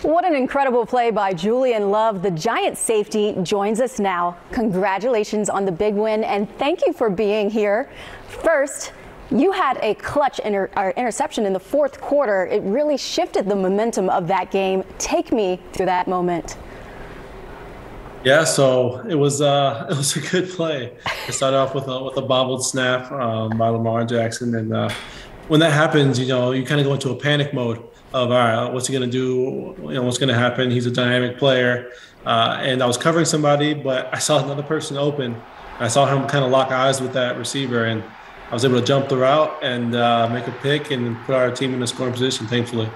What an incredible play by Julian Love. The Giant safety joins us now. Congratulations on the big win, and thank you for being here. First, you had a clutch interception in the fourth quarter. It really shifted the momentum of that game. Take me through that moment. Yeah, so it was a good play. It started off with a bobbled snap by Lamar Jackson, and when that happens, you kind of go into a panic mode of, all right, what's he gonna do? What's gonna happen? He's a dynamic player, and I was covering somebody, but I saw another person open. I saw him kind of lock eyes with that receiver, and I was able to jump the route and make a pick and put our team in a scoring position, thankfully.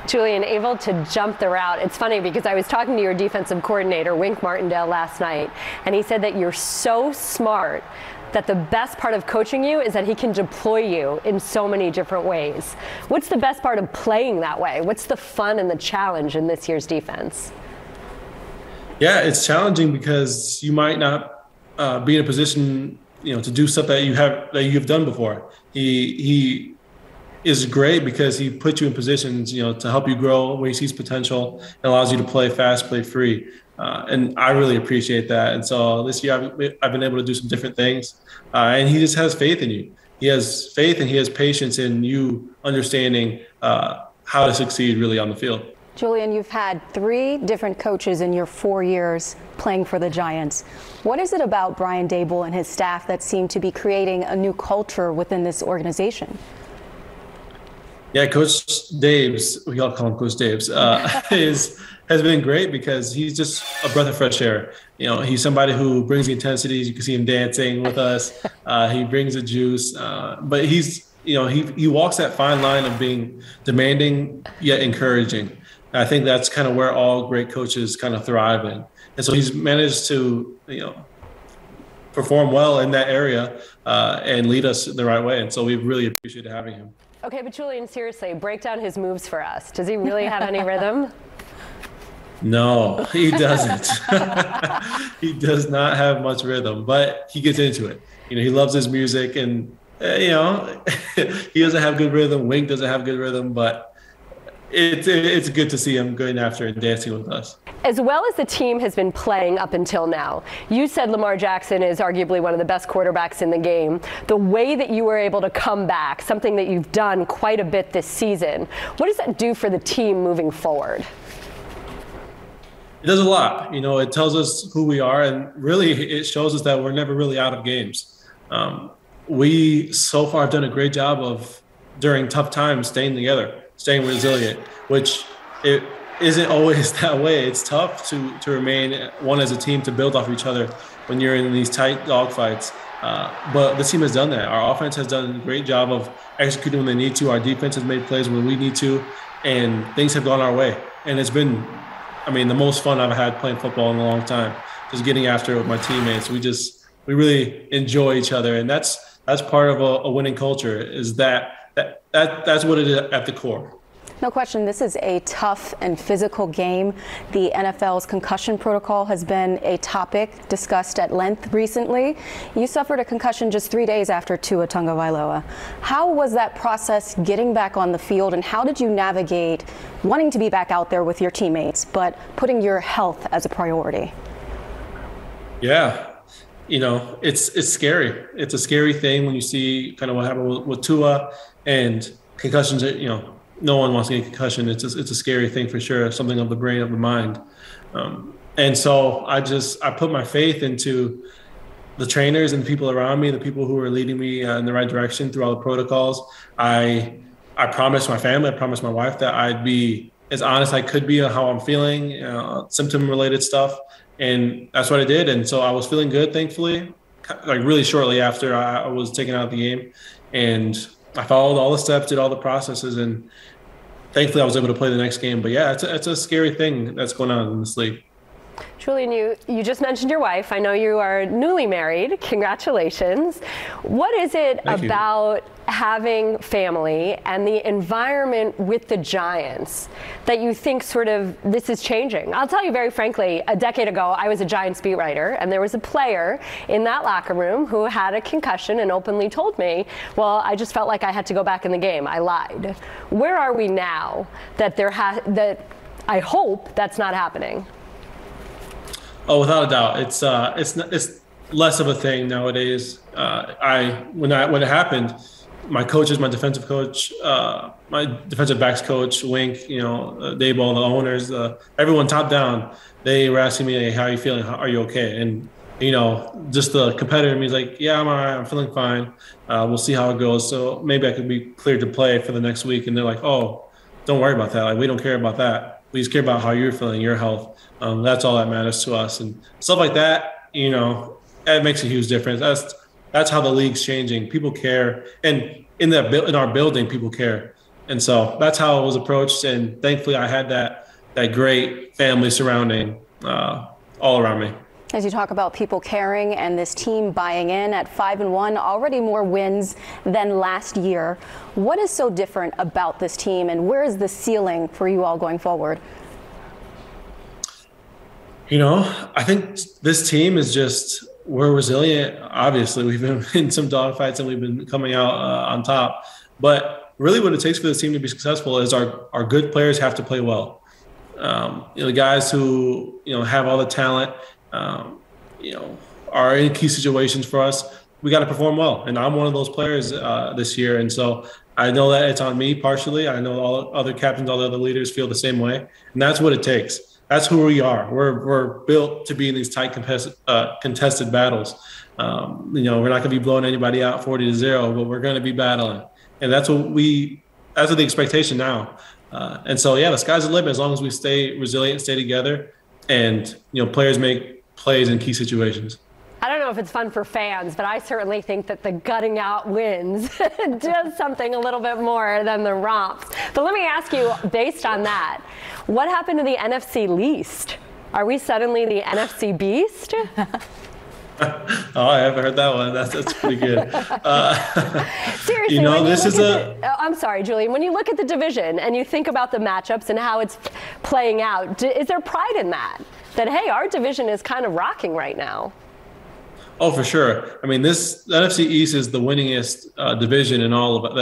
Julian, able to jump the route. It's funny because I was talking to your defensive coordinator, Wink Martindale, last night, and he said that you're so smart that the best part of coaching you is that he can deploy you in so many different ways. What's the best part of playing that way? What's the fun and the challenge in this year's defense? Yeah, it's challenging because you might not be in a position, to do stuff that you've done before. He is great because he puts you in positions, to help you grow where he sees potential and allows you to play fast, play free. And I really appreciate that. And so this year I've been able to do some different things. And he just has faith in you. He has faith and he has patience in you understanding how to succeed really on the field. Julian, you've had 3 different coaches in your 4 years playing for the Giants. What is it about Brian Daboll and his staff that seem to be creating a new culture within this organization? Yeah, Coach Daves, we all call him Coach Daves, has been great because he's just a breath of fresh air. He's somebody who brings the intensities. You can see him dancing with us. He brings the juice, but he walks that fine line of being demanding yet encouraging. And I think that's kind of where all great coaches kind of thrive in. And so he's managed to, perform well in that area and lead us the right way. And so we really appreciated having him. Okay, but Julian, seriously, break down his moves for us. Does he really have any rhythm? No, he doesn't. He does not have much rhythm, but he gets into it. He loves his music, and he doesn't have good rhythm. Wink doesn't have good rhythm, but it's good to see him going after and dancing with us. As well as the team has been playing up until now, you said Lamar Jackson is arguably one of the best quarterbacks in the game. The way that you were able to come back, something that you've done quite a bit this season, what does that do for the team moving forward? It does a lot. It tells us who we are, and really it shows us that we're never really out of games. We so far have done a great job of, during tough times, staying together, staying resilient, which it isn't always that way. It's tough to remain one as a team, to build off each other when you're in these tight dogfights. But the team has done that. Our offense has done a great job of executing when they need to. Our defense has made plays when we need to, and things have gone our way. And it's been, the most fun I've had playing football in a long time, just getting after it with my teammates. We really enjoy each other, and that's part of a winning culture. Is that's what it is at the core. No question, this is a tough and physical game. The NFL's concussion protocol has been a topic discussed at length recently. You suffered a concussion just 3 days after Tua Tagovailoa. How was that process getting back on the field, and how did you navigate wanting to be back out there with your teammates, but putting your health as a priority? Yeah, it's scary. It's a scary thing when you see kind of what happened with Tua and concussions. No one wants to get a concussion. It's a scary thing for sure, something of the brain, of the mind. And so I put my faith into the trainers and the people around me, the people who are leading me in the right direction through all the protocols. I promised my family, I promised my wife that I'd be as honest I could be on how I'm feeling, symptom-related stuff. And that's what I did. And so I was feeling good, thankfully, like really shortly after I was taken out of the game. And I followed all the steps, did all the processes, and thankfully I was able to play the next game. But yeah, it's a scary thing that's going on in this league. Julian, you just mentioned your wife. I know you are newly married. Congratulations. What is it about having family and the environment with the Giants that you think sort of this is changing? I'll tell you very frankly, a decade ago, I was a Giants beat writer, and there was a player in that locker room who had a concussion and openly told me, well, I just felt like I had to go back in the game. I lied. Where are we now that I hope that's not happening. Oh, without a doubt, it's less of a thing nowadays. When it happened, my coaches, my defensive coach, my defensive backs coach, Wink, Daboll, the owners, everyone top down, they were asking me, hey, how are you feeling? Are you okay? And just the competitor in me is like, yeah, I'm all right. I'm feeling fine. We'll see how it goes. So maybe I could be cleared to play for the next week. And they're like, oh, don't worry about that. Like, we don't care about that. We just care about how you're feeling, your health. That's all that matters to us. And stuff like that, it makes a huge difference. That's how the league's changing. People care. And in our building, people care. And so that's how it was approached. And thankfully, I had that great family surrounding all around me. As you talk about people caring and this team buying in at 5-1, already more wins than last year. What is so different about this team, and where is the ceiling for you all going forward? I think this team is we're resilient. Obviously, we've been in some dogfights and we've been coming out on top. But really what it takes for this team to be successful is our good players have to play well. The guys who, have all the talent, are in key situations for us, we got to perform well. And I'm one of those players this year. And so I know that it's on me partially. I know all other captains, all the other leaders feel the same way. And that's what it takes. That's who we are. We're built to be in these tight contested battles. We're not going to be blowing anybody out 40-0, but we're going to be battling. And that's what the expectation now. And so, the sky's the limit as long as we stay resilient, stay together, and, players make plays in key situations. I don't know if it's fun for fans, but I certainly think that the gutting out wins does something a little bit more than the romps. But let me ask you, based on that, what happened to the NFC least? Are we suddenly the NFC beast? Oh, I haven't heard that one. That's pretty good. Seriously, I'm sorry, Julian. When you look at the division and you think about the matchups and how it's playing out, is there pride in that? That, hey, our division is kind of rocking right now? Oh, for sure. I mean, the NFC East is the winningest division in all of the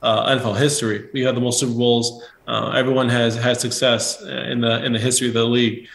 NFL history. We have the most Super Bowls. Everyone has had success in the history of the league,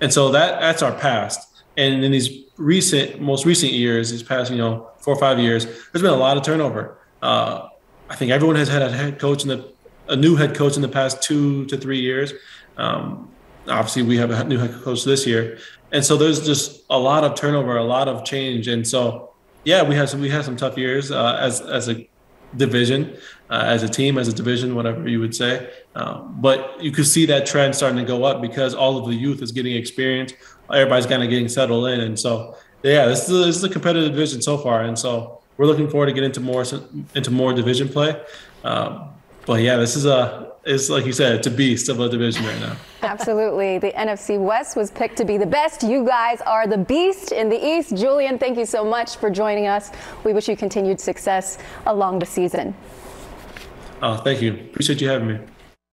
and so that's our past. And in these most recent years, these past 4 or 5 years, there's been a lot of turnover. I think everyone has had a new head coach in the past 2 to 3 years. Obviously, we have a new head coach this year. And so there's just a lot of turnover, a lot of change. And so, we had some tough years as a division, as a team, as a division, whatever you would say. But you could see that trend starting to go up because all of the youth is getting experience. Everybody's kind of getting settled in. And so, this is a competitive division so far. And so we're looking forward to get into more division play. This is like you said, it's a beast of a division right now. Absolutely. The NFC West was picked to be the best. You guys are the beast in the East. Julian, thank you so much for joining us. We wish you continued success along the season. Oh, thank you. Appreciate you having me.